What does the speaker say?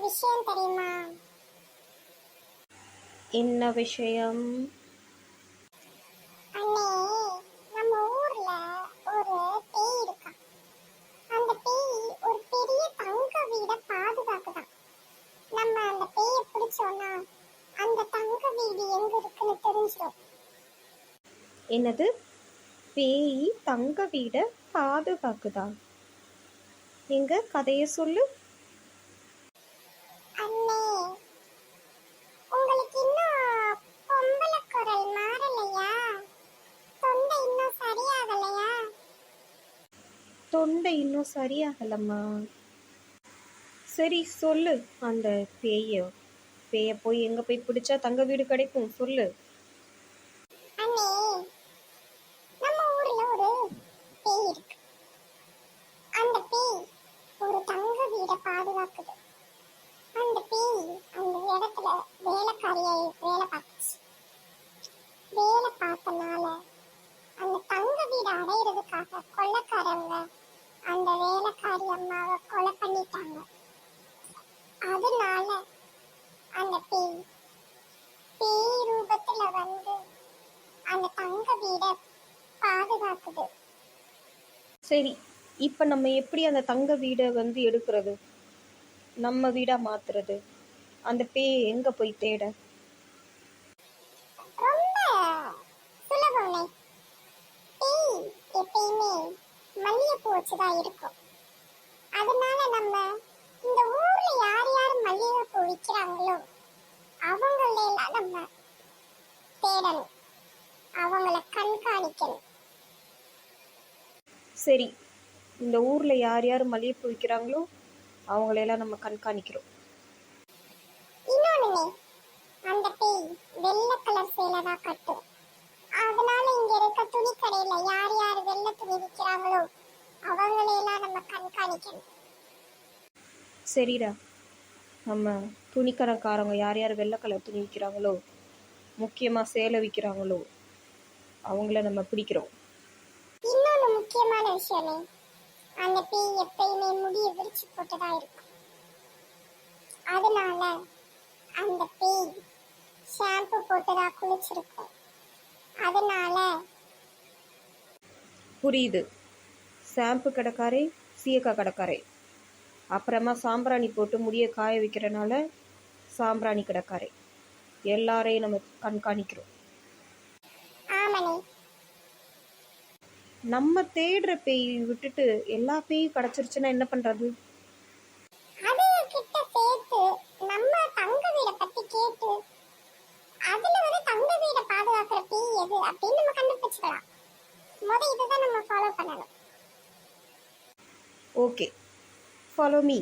விஷயம் தெரியுமா? என்ன விஷயம்? அண்ணே, நம்ம ஊர்ல ஒரு பேய் இருக்கான். அந்த பேய் ஒரு பெரிய தங்க வீட பாதுகாக்குதான். நம்ம அந்த பேயை பிடிச்சோம்னா அந்த தங்க வீடு எங்க இருக்குன்னு தெரிஞ்சிடும். என்னது? பேய் தங்க வீட பாதுகாக்குதா? எங்க கதைய சொல்லு. அண்ணே, உங்களுக்கு இன்னும் பொம்பளை குரல் மாறலையா? தொண்டை இன்னும் சரியாகலையா? தொண்டை இன்னும் சரியாகலம்மா. சரி சொல்லு. அந்த பேய போய் எங்க போய் பிடிச்சா தங்க வீடு கிடைக்கும் சொல்லு. அண்ணே, நம்ம ஊர்ல ஒரு பேய் இருக்கு. அந்த பேய் ஒரு தங்க வீட பாதுகாக்குது. அந்த பேய் அந்த இடத்துல வேலைக்காரியாய் வேலை பார்த்துச்சு. வேலை பார்த்தனால அந்த தங்க வீடு அடையிறதுக்காக கொள்ளைக்காரங்க அந்த வேலைக்காரி அம்மாவை கொலை பண்ணிட்டாங்க. அதனால அந்த பேய் ரூபத்துல வந்து அந்த தங்க வீட பாதுகாக்குது. சரி, இப்ப நம்ம எப்படி அந்த தங்க வீடை வந்து எடுக்கிறது, நம்ம வீடா மாத்துறது? அந்த பேய் எங்க போய் தேட? ரொம்ப சுலபம்னே. பேய் எப்பயுமே மல்லிகைப்பூ வச்சுதான் இருக்கும். அதனால நம்ம இந்த ஊர்ல யார் யார் மல்லிகைப்பூ விற்கிறாங்களோ அவங்களெல்லாம் நம்ம தேடணும், அவங்கள கண்காணிக்கணும். சரி, இந்த ஊர்ல யார் யார் மல்லிகைப்பூ விற்கிறாங்களோ அவங்களையெல்லாம் நம்ம கண்காணிக்கிறோம். இன்னொன்னுமே, அந்த பேய் வெள்ளை கலர் சேலை தான் கட்டும். அதனால இங்க இருக்க துணி கடையில யார் யார் வெள்ளை துணி விற்கிறாங்களோ அவங்களையெல்லாம் நம்ம கண்காணிக்கணும். சரிடா, நம்ம துணிக்கடைக்காரங்க யார் யார் வெள்ளை கலர் துணி விற்கிறாங்களோ, முக்கியமாக சேலை விற்கிறாங்களோ அவங்கள நம்ம பிடிக்கிறோம். இன்னொன்று முக்கியமான விஷயமே, அந்த பேய் எப்பயுமே முடியை விரிச்சு போட்டுதான் இருக்கும். அதனால அந்த பேய் ஷாம்பு போட்டுதான் குளிச்சிருக்கும். அதனால புரியுது. ஷாம்பு கடைக்காரே, சீயக்காய் கடைக்காரே, அப்புறமா சாம்பிராணி போட்டு முடியை காய வைக்கிறனால சாம்பிராணி கடைக்காரே, எல்லாரையும் நம்ம கண்காணிக்கிறோம். ஆமனே, நம்ம தேடுற பேய் விட்டுட்டு எல்லா பேயும் கிடச்சிருச்சுன்னா என்ன பண்ணுறது? அது கிட்ட சேர்த்து நம்ம தங்க வீட பத்தி கேட்டு அதுல வந்து தங்க வீட பாதுகாக்கிற பேய் எது அப்படின்னு நம்ம கண்டுபிடிச்சுக்கலாம். இதுதான் நம்ம ஃபாலோ பண்ணணும். Okay, follow me.